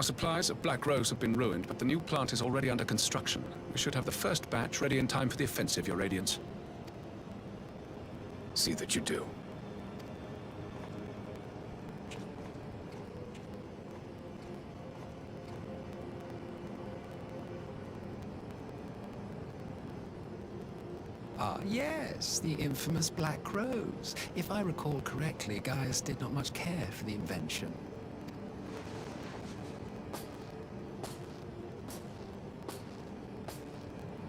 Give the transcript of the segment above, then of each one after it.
Our supplies of Black Rose have been ruined, but the new plant is already under construction. We should have the first batch ready in time for the offensive, Your Radiance. See that you do. Ah, yes, the infamous Black Rose. If I recall correctly, Gaius did not much care for the invention.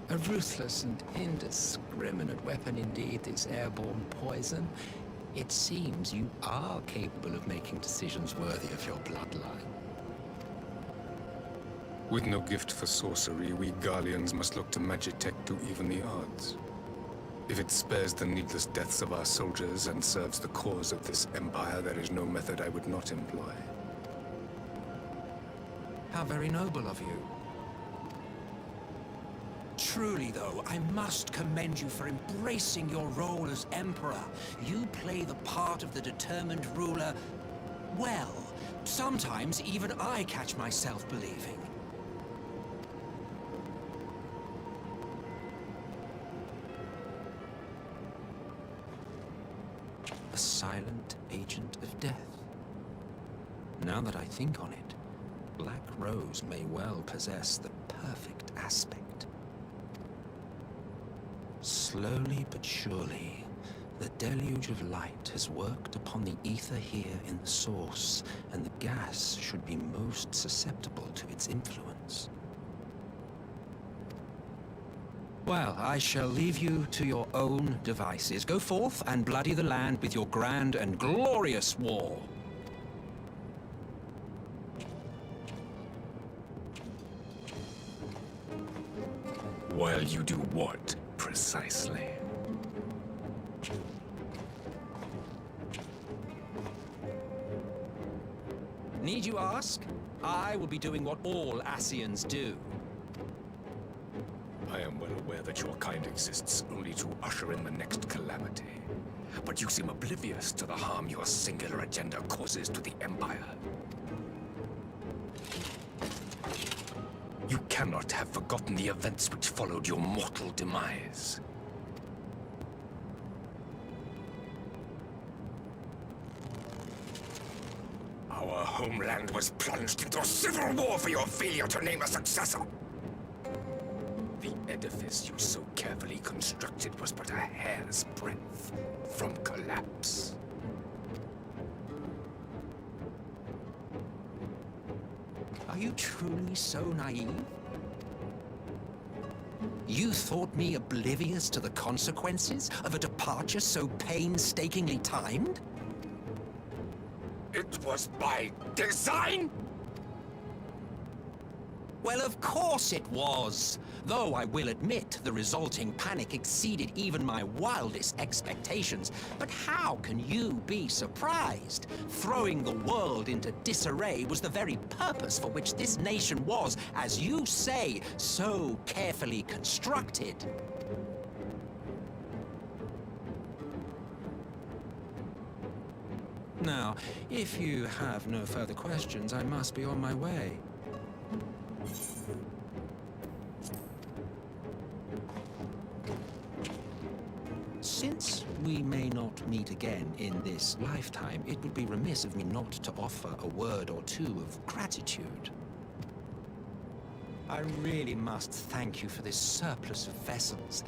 A ruthless and indiscriminate weapon indeed, this airborne poison. It seems you are capable of making decisions worthy of your bloodline. With no gift for sorcery, we Garleans must look to Magitech to even the odds. If it spares the needless deaths of our soldiers and serves the cause of this empire, there is no method I would not employ. How very noble of you. Truly, though, I must commend you for embracing your role as Emperor. You play the part of the determined ruler well. Sometimes even I catch myself believing. A silent agent of death. Now that I think on it, Black Rose may well possess the perfect aspect. Slowly but surely, the deluge of light has worked upon the ether here in the source, and the gas should be most susceptible to its influence. Well, I shall leave you to your own devices. Go forth and bloody the land with your grand and glorious war. While you do what, precisely? Need you ask? I will be doing what all Asians do. I am well aware that your kind exists only to usher in the next calamity. But you seem oblivious to the harm your singular agenda causes to the Empire. You cannot have forgotten the events which followed your mortal demise. Our homeland was plunged into a civil war for your failure to name a successor. The edifice you so carefully constructed was but a hair's breadth from collapse. Are you truly so naive? You thought me oblivious to the consequences of a departure so painstakingly timed? It was by design? Well, of course it was. Though I will admit the resulting panic exceeded even my wildest expectations. But how can you be surprised? Throwing the world into disarray was the very purpose for which this nation was, as you say, so carefully constructed. Now, if you have no further questions, I must be on my way. Since we may not meet again in this lifetime, it would be remiss of me not to offer a word or two of gratitude. I really must thank you for this surplus of vessels.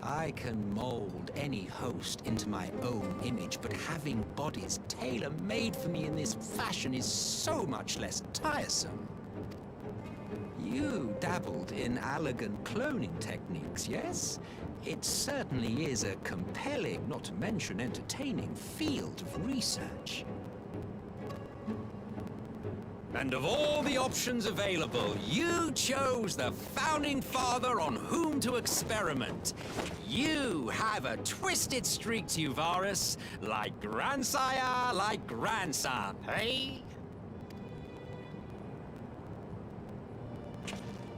I can mold any host into my own image, but having bodies tailor-made for me in this fashion is so much less tiresome. You dabbled in elegant cloning techniques, yes? It certainly is a compelling, not to mention entertaining, field of research. And of all the options available, you chose the founding father on whom to experiment. You have a twisted streak to you, Varus, like grandsire, like grandson, hey?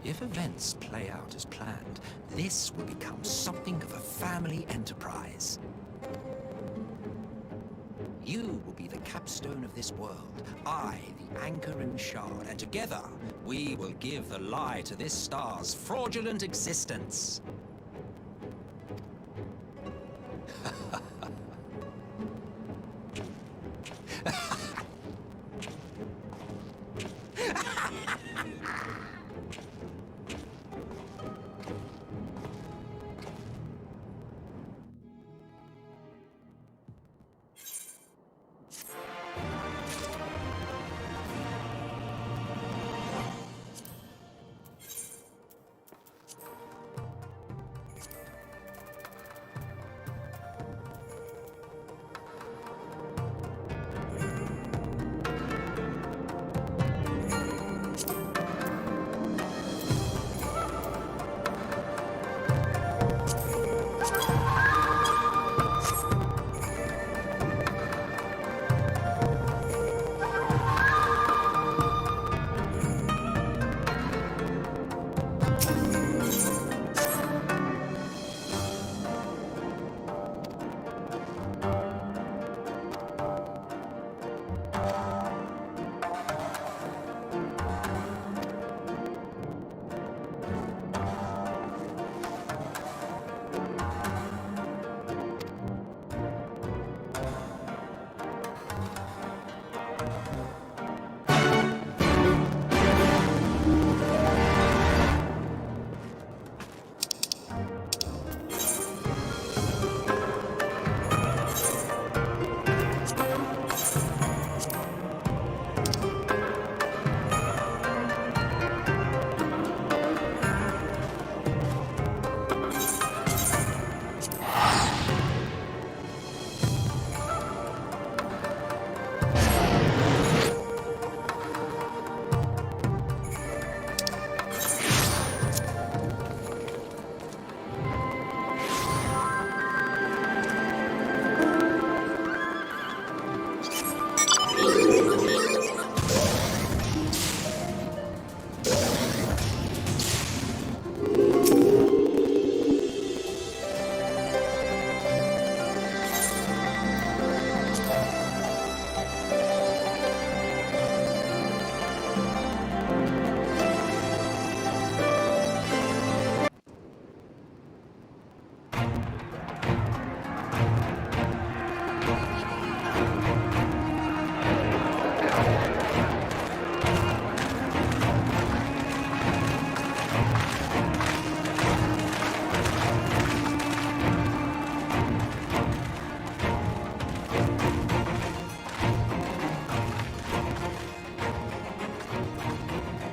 If events play out as planned, this will become something of a family enterprise. You will be the capstone of this world, I, the anchor and shard, and together we will give the lie to this star's fraudulent existence.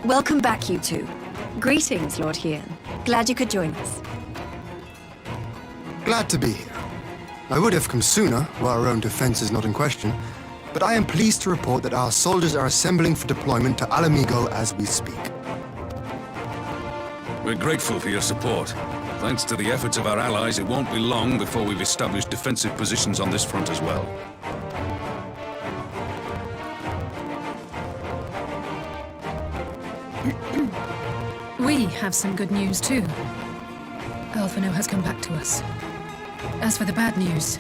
Welcome back, you two. Greetings, Lord Hien. Glad you could join us. Glad to be here. I would have come sooner, while our own defense is not in question, but I am pleased to report that our soldiers are assembling for deployment to Alamigo as we speak. We're grateful for your support. Thanks to the efforts of our allies, it won't be long before we've established defensive positions on this front as well. We have some good news too. Alphino has come back to us. As for the bad news,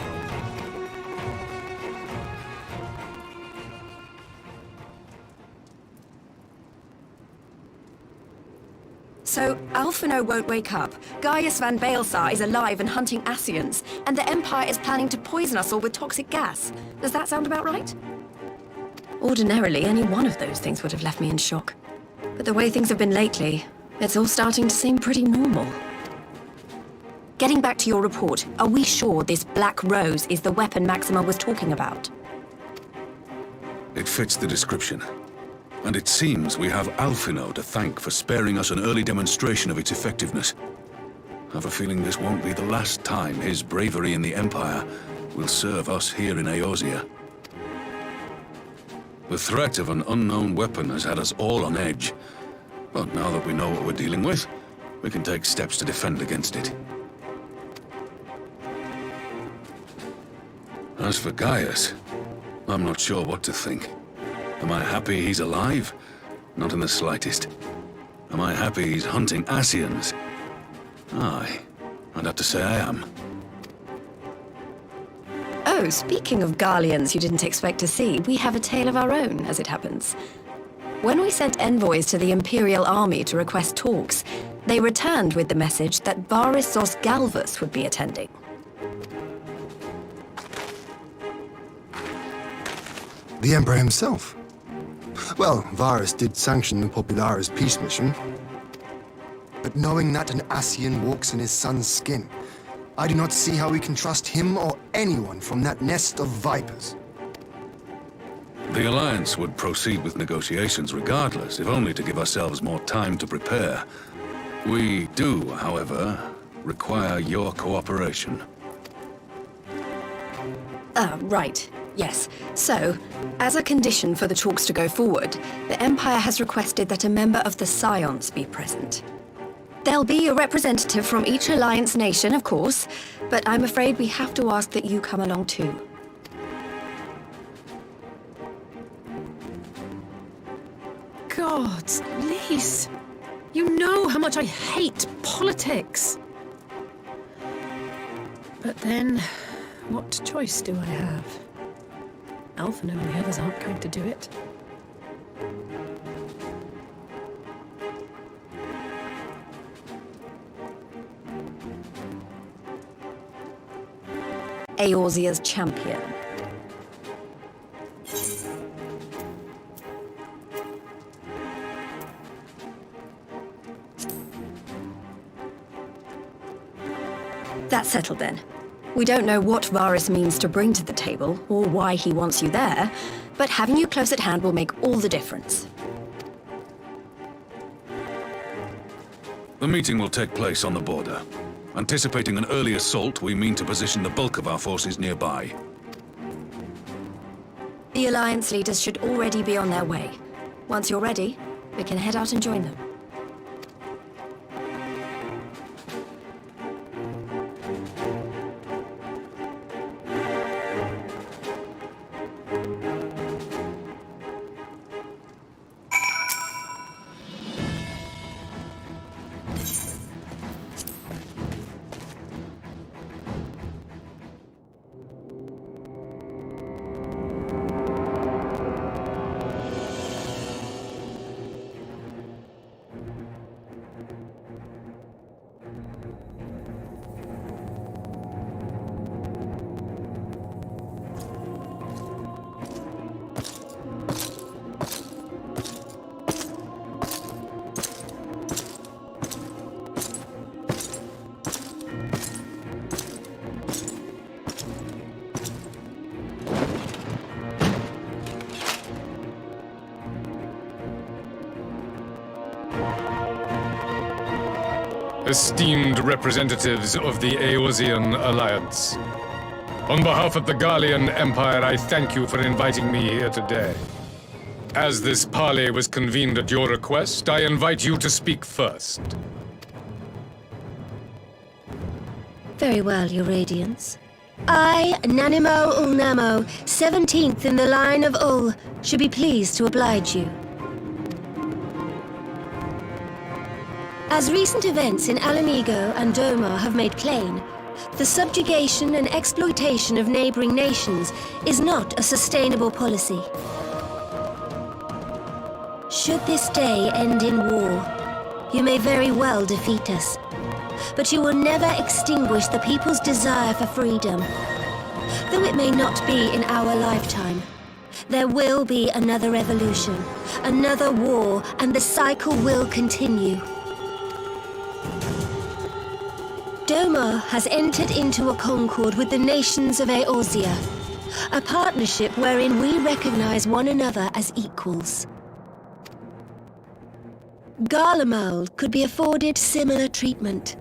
So, Alphino won't wake up. Gaius van Baelsar is alive and hunting Ascians, and the Empire is planning to poison us all with toxic gas. Does that sound about right? Ordinarily, any one of those things would have left me in shock. But the way things have been lately, it's all starting to seem pretty normal. Getting back to your report, are we sure this Black Rose is the weapon Maxima was talking about? It fits the description. And it seems we have Alphino to thank for sparing us an early demonstration of its effectiveness. I have a feeling this won't be the last time his bravery in the Empire will serve us here in Eorzea. The threat of an unknown weapon has had us all on edge. But now that we know what we're dealing with, we can take steps to defend against it. As for Gaius, I'm not sure what to think. Am I happy he's alive? Not in the slightest. Am I happy he's hunting Ascians? Aye, I'd have to say I am. Oh, speaking of Garleans you didn't expect to see, we have a tale of our own, as it happens. When we sent envoys to the Imperial Army to request talks, they returned with the message that Varisos Galvus would be attending. The Emperor himself. Well, Varus did sanction the Popularis peace mission. But knowing that an Ascian walks in his son's skin, I do not see how we can trust him or anyone from that nest of vipers. The Alliance would proceed with negotiations regardless, if only to give ourselves more time to prepare. We do, however, require your cooperation. Right. Yes. So, as a condition for the talks to go forward, the Empire has requested that a member of the Scions be present. There'll be a representative from each Alliance nation, of course, but I'm afraid we have to ask that you come along too. Gods, Lyse! You know how much I hate politics! But then, what choice do I have? Alphino and the others aren't going to do it. Eorzea's champion. That's settled then. We don't know what Varus means to bring to the table, or why he wants you there, but having you close at hand will make all the difference. The meeting will take place on the border. Anticipating an early assault, we mean to position the bulk of our forces nearby. The Alliance leaders should already be on their way. Once you're ready, we can head out and join them. Esteemed representatives of the Eorzean Alliance, on behalf of the Garlean Empire, I thank you for inviting me here today. As this parley was convened at your request, I invite you to speak first. Very well, Your Radiance. I, Nanimo Ulnamo, 17th in the line of Ul, should be pleased to oblige you. As recent events in Alamigo and Doma have made plain, the subjugation and exploitation of neighboring nations is not a sustainable policy. Should this day end in war, you may very well defeat us, but you will never extinguish the people's desire for freedom. Though it may not be in our lifetime, there will be another revolution, another war, and the cycle will continue. Doma has entered into a concord with the nations of Eorzea, a partnership wherein we recognize one another as equals. Garlemald could be afforded similar treatment.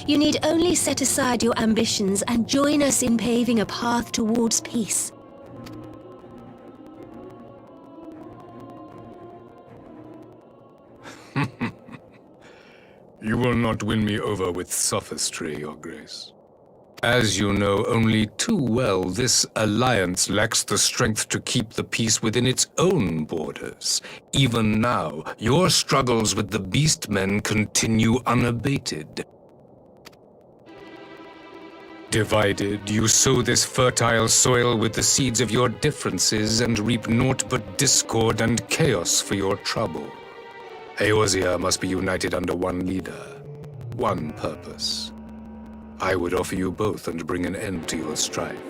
You need only set aside your ambitions and join us in paving a path towards peace. You will not win me over with sophistry, Your Grace. As you know only too well, this alliance lacks the strength to keep the peace within its own borders. Even now, your struggles with the Beastmen continue unabated. Divided, you sow this fertile soil with the seeds of your differences and reap naught but discord and chaos for your trouble. Eorzea must be united under one leader, one purpose. I would offer you both and bring an end to your strife.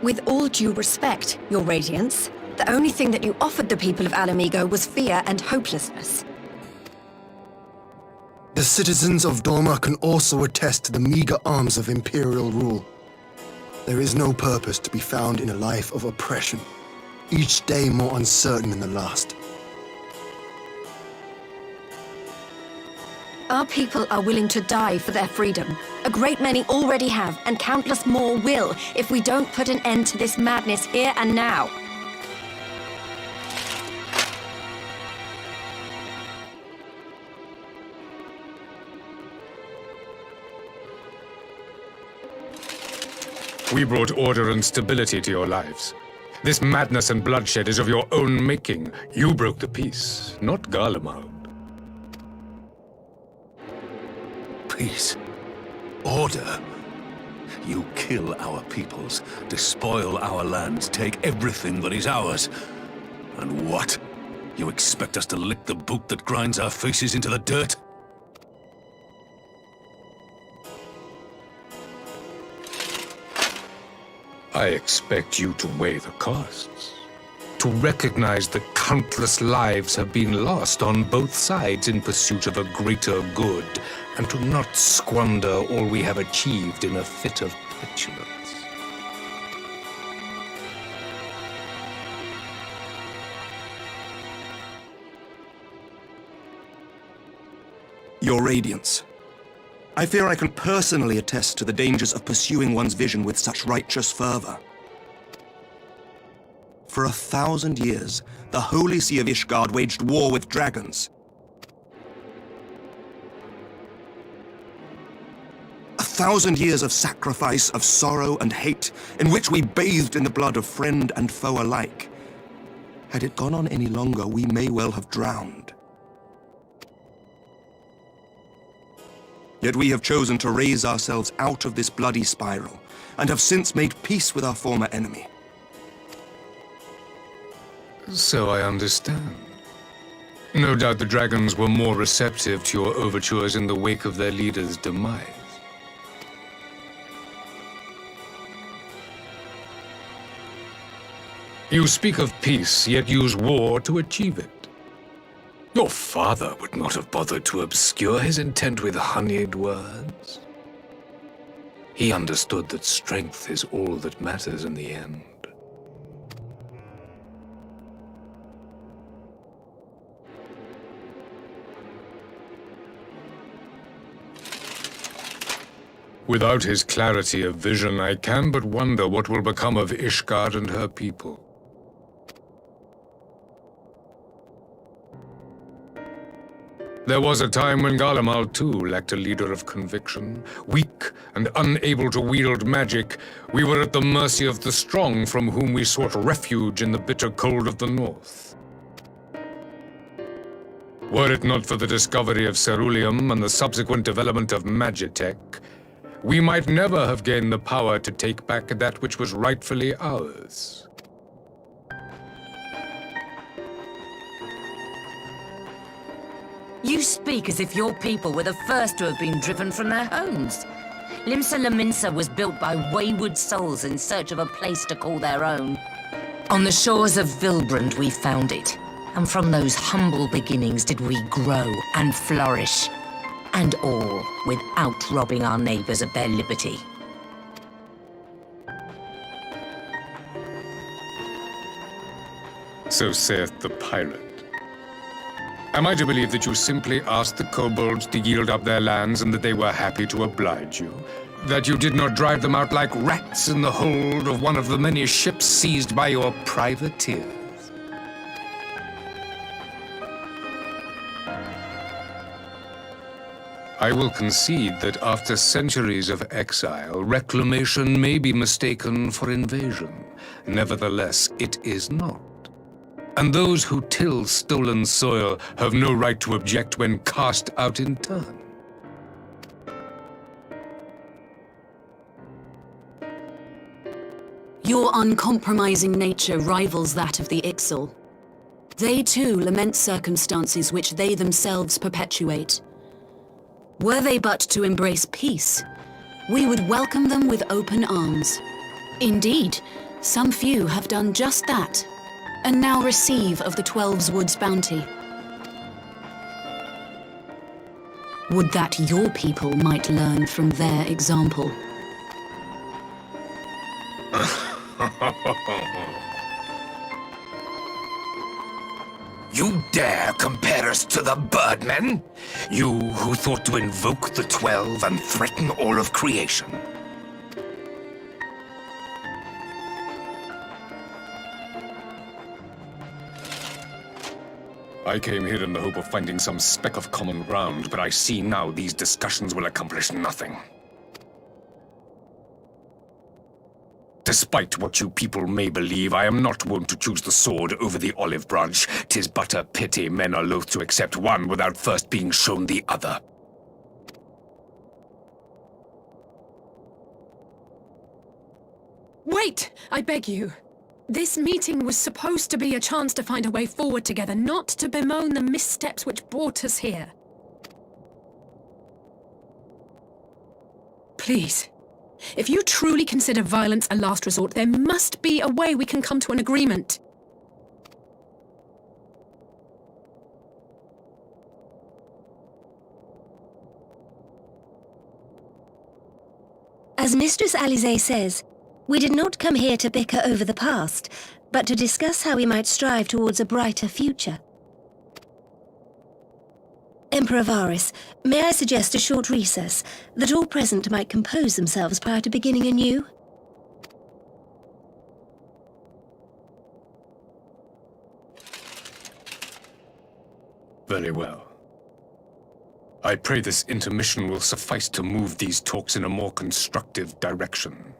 With all due respect, Your Radiance, the only thing that you offered the people of Alamigo was fear and hopelessness. The citizens of Dorma can also attest to the meager arms of imperial rule. There is no purpose to be found in a life of oppression, each day more uncertain than the last. Our people are willing to die for their freedom. A great many already have, and countless more will, if we don't put an end to this madness here and now. We brought order and stability to your lives. This madness and bloodshed is of your own making. You broke the peace, not Garlemald. Peace. Order. You kill our peoples, despoil our lands, take everything that is ours. And what? You expect us to lick the boot that grinds our faces into the dirt? I expect you to weigh the costs. To recognize that countless lives have been lost on both sides in pursuit of a greater good, and to not squander all we have achieved in a fit of petulance. Your Radiance, I fear I can personally attest to the dangers of pursuing one's vision with such righteous fervor. For 1,000 years, the Holy See of Ishgard waged war with dragons. 1,000 years of sacrifice, of sorrow and hate, in which we bathed in the blood of friend and foe alike. Had it gone on any longer, we may well have drowned. Yet we have chosen to raise ourselves out of this bloody spiral, and have since made peace with our former enemy. So I understand. No doubt the dragons were more receptive to your overtures in the wake of their leader's demise. You speak of peace, yet use war to achieve it. Your father would not have bothered to obscure his intent with honeyed words. He understood that strength is all that matters in the end. Without his clarity of vision, I can but wonder what will become of Ishgard and her people. There was a time when Garlemald too lacked a leader of conviction. Weak and unable to wield magic, we were at the mercy of the strong from whom we sought refuge in the bitter cold of the north. Were it not for the discovery of ceruleum and the subsequent development of magitech, we might never have gained the power to take back that which was rightfully ours. You speak as if your people were the first to have been driven from their homes. Limsa Lominsa was built by wayward souls in search of a place to call their own. On the shores of Vilbrand we found it, and from those humble beginnings did we grow and flourish. And all without robbing our neighbors of their liberty. So saith the pirate. Am I to believe that you simply asked the kobolds to yield up their lands and that they were happy to oblige you? That you did not drive them out like rats in the hold of one of the many ships seized by your privateers? I will concede that after centuries of exile, reclamation may be mistaken for invasion. Nevertheless, it is not. And those who till stolen soil have no right to object when cast out in turn. Your uncompromising nature rivals that of the Ixal. They too lament circumstances which they themselves perpetuate. Were they but to embrace peace, we would welcome them with open arms. Indeed, some few have done just that, and now receive of the Twelve's Wood's bounty. Would that your people might learn from their example. You dare compare us to the Birdmen? You who thought to invoke the 12 and threaten all of creation. I came here in the hope of finding some speck of common ground, but I see now these discussions will accomplish nothing. Despite what you people may believe, I am not one to choose the sword over the olive branch. 'Tis but a pity men are loath to accept one without first being shown the other. Wait! I beg you. This meeting was supposed to be a chance to find a way forward together, not to bemoan the missteps which brought us here. Please. If you truly consider violence a last resort, there must be a way we can come to an agreement. As Mistress Alize says, we did not come here to bicker over the past, but to discuss how we might strive towards a brighter future. Emperor Varus, may I suggest a short recess, that all present might compose themselves prior to beginning anew? Very well. I pray this intermission will suffice to move these talks in a more constructive direction.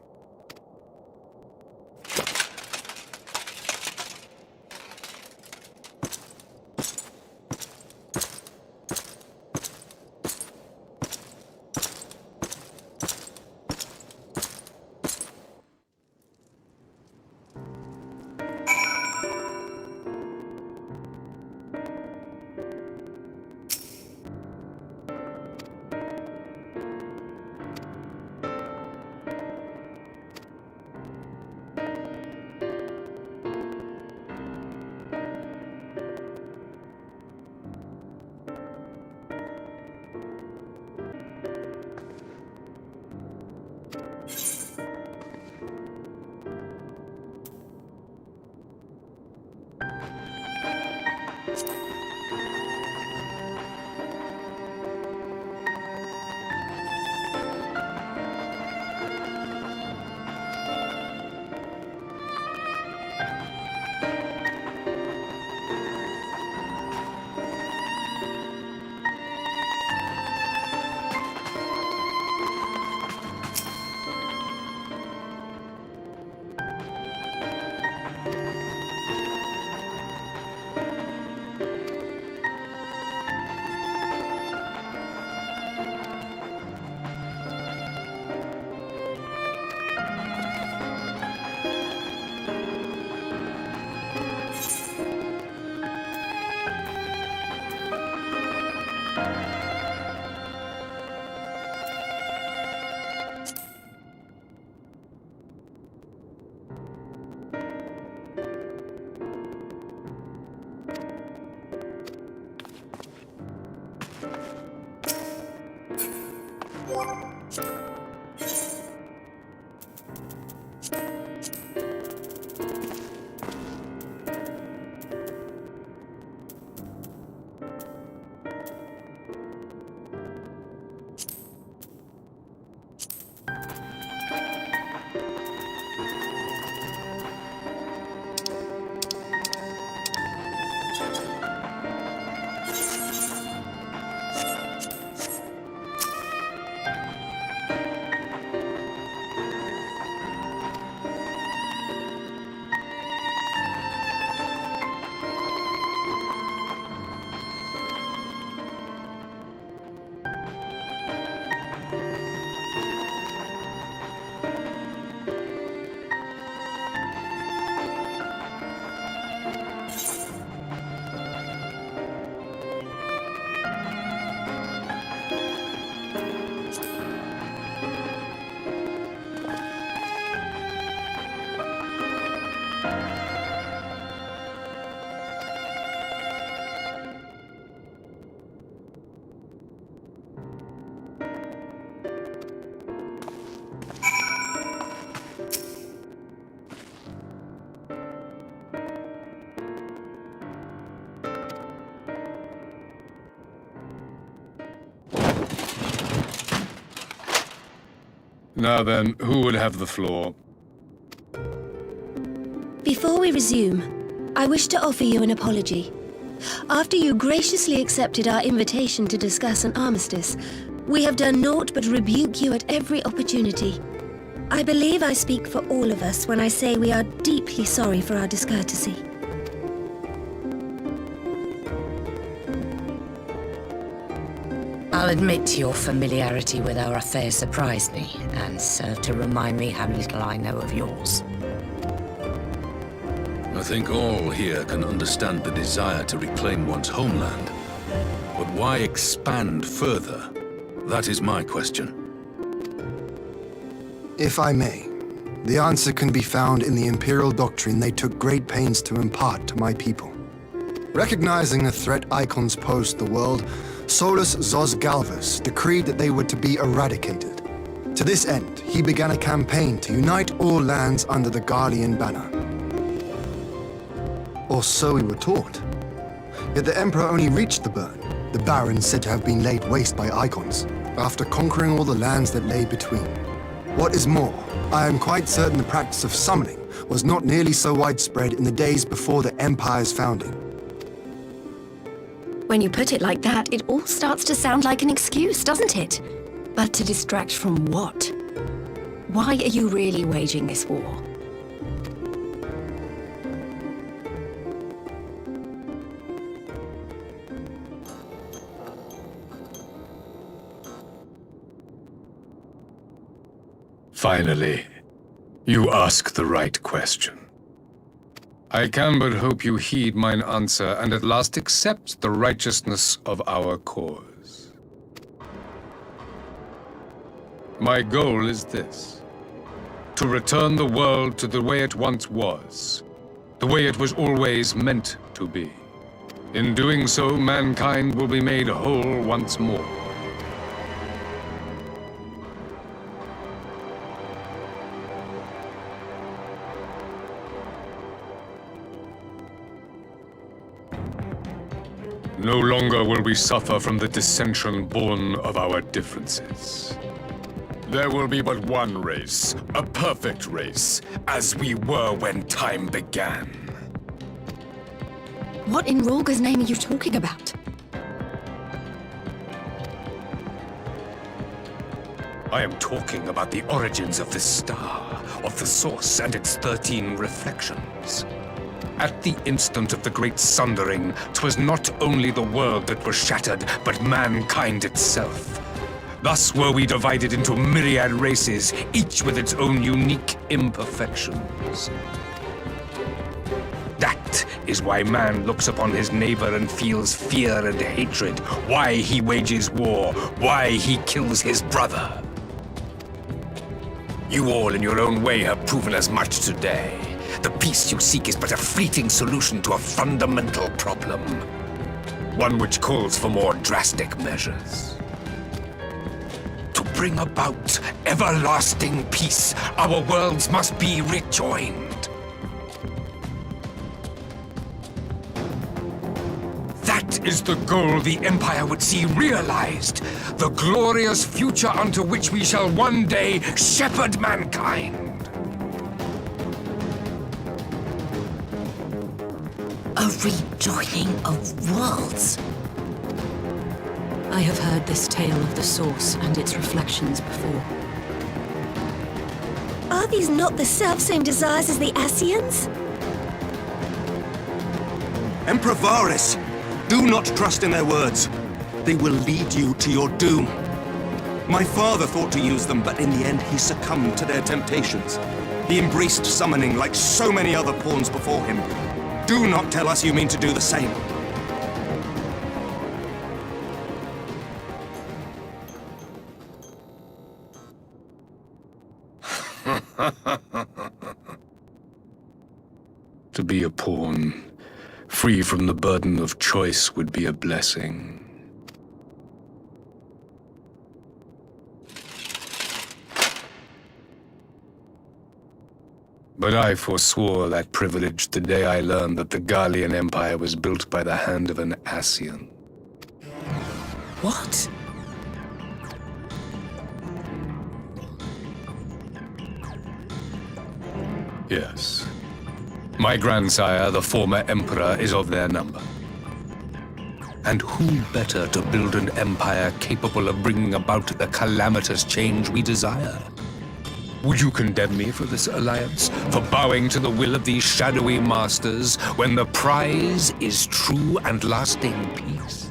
Now then, who would have the floor? Before we resume, I wish to offer you an apology. After you graciously accepted our invitation to discuss an armistice, we have done naught but rebuke you at every opportunity. I believe I speak for all of us when I say we are deeply sorry for our discourtesy. I'll admit your familiarity with our affair surprised me, and served to remind me how little I know of yours. I think all here can understand the desire to reclaim one's homeland. But why expand further? That is my question. If I may, the answer can be found in the Imperial doctrine they took great pains to impart to my people. Recognizing the threat icons posed to the world, Solus Zos Galvus decreed that they were to be eradicated. To this end, he began a campaign to unite all lands under the Guardian banner. Or so we were taught. Yet the Emperor only reached the burn, the barrens said to have been laid waste by icons, after conquering all the lands that lay between. What is more, I am quite certain the practice of summoning was not nearly so widespread in the days before the Empire's founding. When you put it like that, it all starts to sound like an excuse, doesn't it? But to distract from what? Why are you really waging this war? Finally, you ask the right question. I can but hope you heed mine answer and at last accept the righteousness of our cause. My goal is this: to return the world to the way it once was, the way it was always meant to be. In doing so, mankind will be made whole once more. No longer will we suffer from the dissension born of our differences. There will be but one race, a perfect race, as we were when time began. What in Rorga's name are you talking about? I am talking about the origins of this star, of the source and its 13 reflections. At the instant of the great sundering, 'twas not only the world that was shattered, but mankind itself. Thus were we divided into myriad races, each with its own unique imperfections. That is why man looks upon his neighbor and feels fear and hatred, why he wages war, why he kills his brother. You all in your own way have proven as much today. The peace you seek is but a fleeting solution to a fundamental problem. One which calls for more drastic measures. To bring about everlasting peace, our worlds must be rejoined. That is the goal the Empire would see realized. The glorious future unto which we shall one day shepherd mankind. A rejoining of worlds. I have heard this tale of the source and its reflections before. Are these not the self-same desires as the Ascians? Emperor Varys, do not trust in their words. They will lead you to your doom. My father thought to use them, but in the end he succumbed to their temptations. He embraced summoning like so many other pawns before him. Do not tell us you mean to do the same. To be a pawn, free from the burden of choice, would be a blessing. But I forswore that privilege the day I learned that the Garlean Empire was built by the hand of an Ascian. What? Yes. My grandsire, the former emperor, is of their number. And who better to build an empire capable of bringing about the calamitous change we desire? Would you condemn me for this alliance? For bowing to the will of these shadowy masters when the prize is true and lasting peace?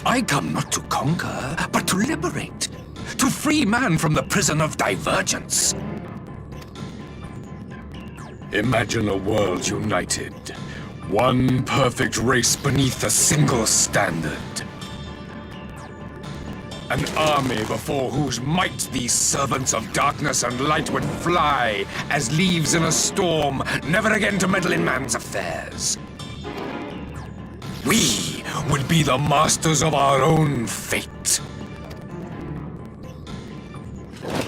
I come not to conquer, but to liberate. To free man from the prison of divergence. Imagine a world united. One perfect race beneath a single standard. An army before whose might these servants of darkness and light would fly as leaves in a storm, never again to meddle in man's affairs. We would be the masters of our own fate.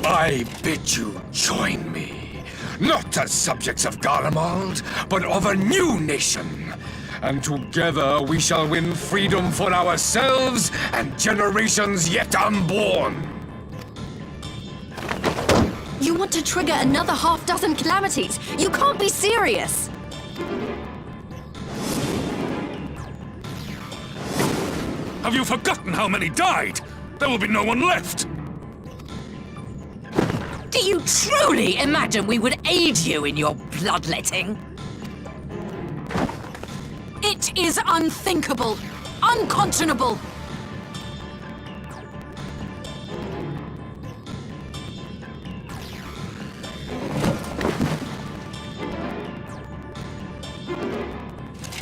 I bid you join me, not as subjects of Garlemald, but of a new nation. And together we shall win freedom for ourselves and generations yet unborn. You want to trigger another half-dozen calamities? You can't be serious! Have you forgotten how many died? There will be no one left! Do you truly imagine we would aid you in your bloodletting? It is unthinkable, unconscionable.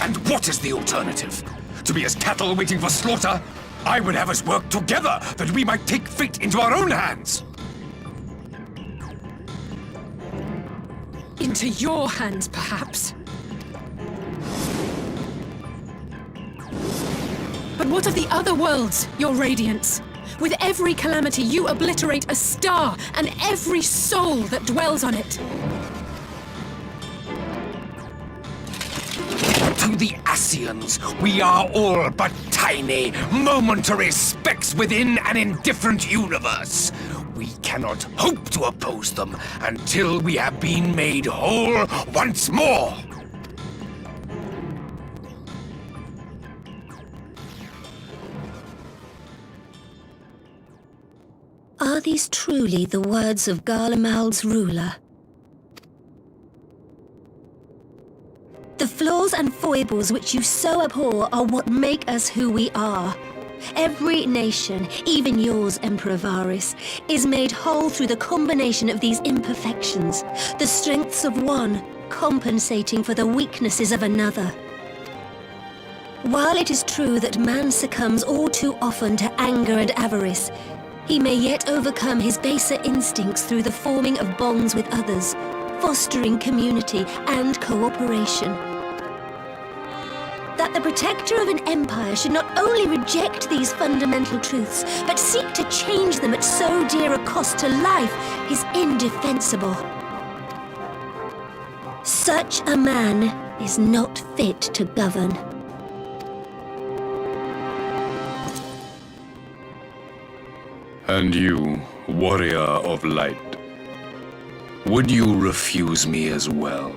And what is the alternative? To be as cattle waiting for slaughter? I would have us work together that we might take fate into our own hands. Into your hands, perhaps. But what of the other worlds, your radiance? With every calamity, you obliterate a star and every soul that dwells on it. To the Ascians, we are all but tiny, momentary specks within an indifferent universe. We cannot hope to oppose them until we have been made whole once more. Are these truly the words of Garlemald's ruler? The flaws and foibles which you so abhor are what make us who we are. Every nation, even yours, Emperor Varys, is made whole through the combination of these imperfections, the strengths of one compensating for the weaknesses of another. While it is true that man succumbs all too often to anger and avarice, he may yet overcome his baser instincts through the forming of bonds with others, fostering community and cooperation. That the protector of an empire should not only reject these fundamental truths, but seek to change them at so dear a cost to life is indefensible. Such a man is not fit to govern. And you, warrior of light, would you refuse me as well?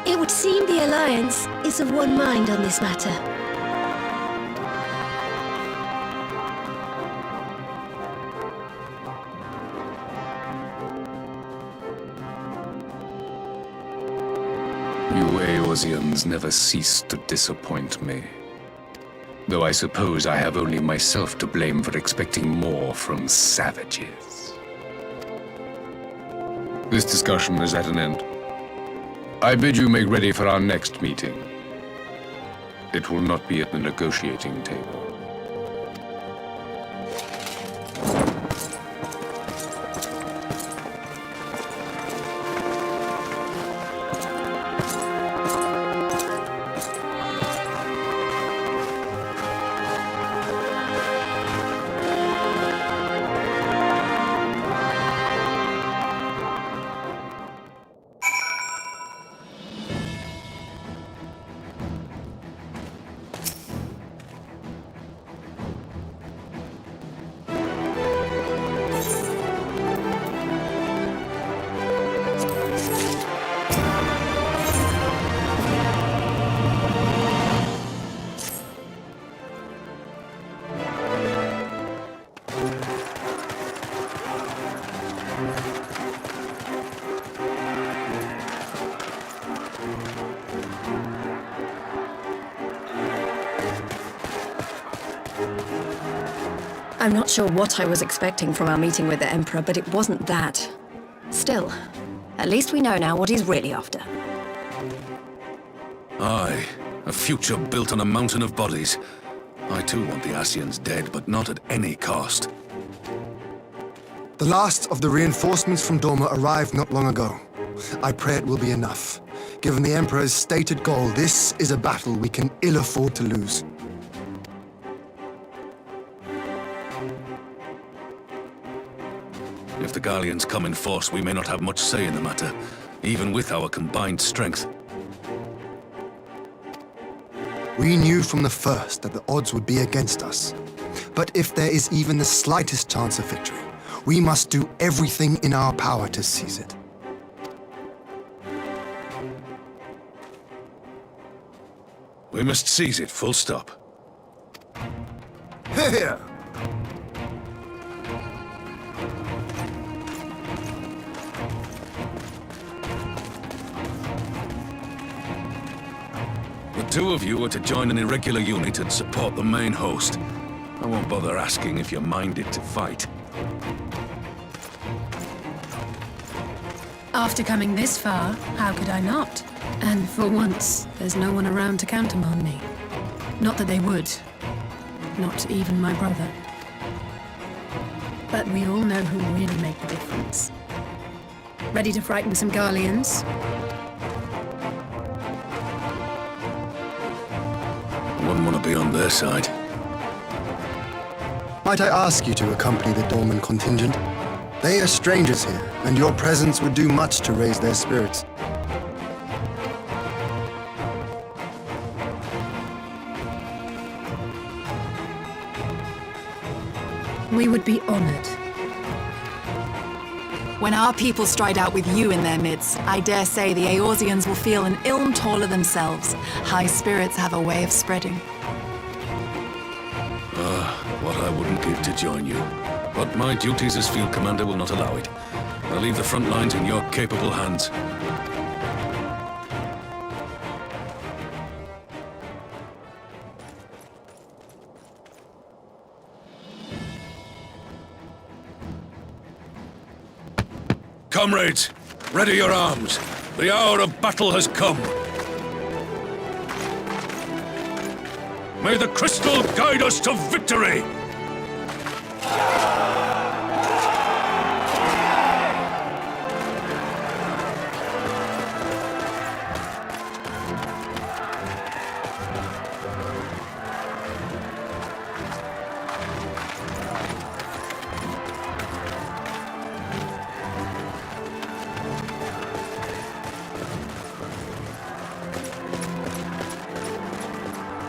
It would seem the Alliance is of one mind on this matter. You Eorzeans never cease to disappoint me. Though I suppose I have only myself to blame for expecting more from savages. This discussion is at an end. I bid you make ready for our next meeting. It will not be at the negotiating table. I'm not sure what I was expecting from our meeting with the Emperor, but it wasn't that. Still, at least we know now what he's really after. Aye, a future built on a mountain of bodies. I too want the Ascians dead, but not at any cost. The last of the reinforcements from Dorma arrived not long ago. I pray it will be enough. Given the Emperor's stated goal, this is a battle we can ill afford to lose. If the Gallians come in force, we may not have much say in the matter, even with our combined strength. We knew from the first that the odds would be against us. But if there is even the slightest chance of victory, we must do everything in our power to seize it. We must seize it, full stop. Here! The two of you are to join an irregular unit and support the main host. I won't bother asking if you're minded to fight. After coming this far, how could I not? And for once, there's no one around to countermand me. Not that they would. Not even my brother. But we all know who really make the difference. Ready to frighten some Garleans? I wouldn't want to be on their side. Might I ask you to accompany the Dorman contingent? They are strangers here, and your presence would do much to raise their spirits. We would be honored. When our people stride out with you in their midst, I dare say the Eorzeans will feel an ilm taller themselves. High spirits have a way of spreading. What I wouldn't give to join you. But my duties as field commander will not allow it. I'll leave the front lines in your capable hands. Comrades, ready your arms. The hour of battle has come. May the crystal guide us to victory!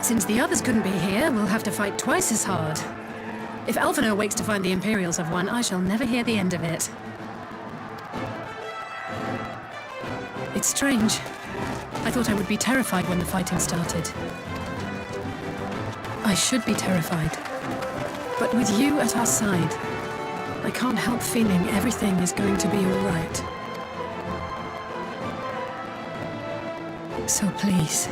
Since the others couldn't be here, we'll have to fight twice as hard. If Alphinaud wakes to find the Imperials have won, I shall never hear the end of it. It's strange. I thought I would be terrified when the fighting started. I should be terrified. But with you at our side, I can't help feeling everything is going to be all right. So please,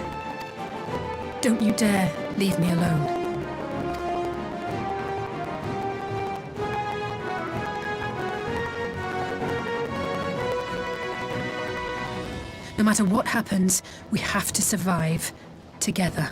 don't you dare leave me alone. No matter what happens, we have to survive together.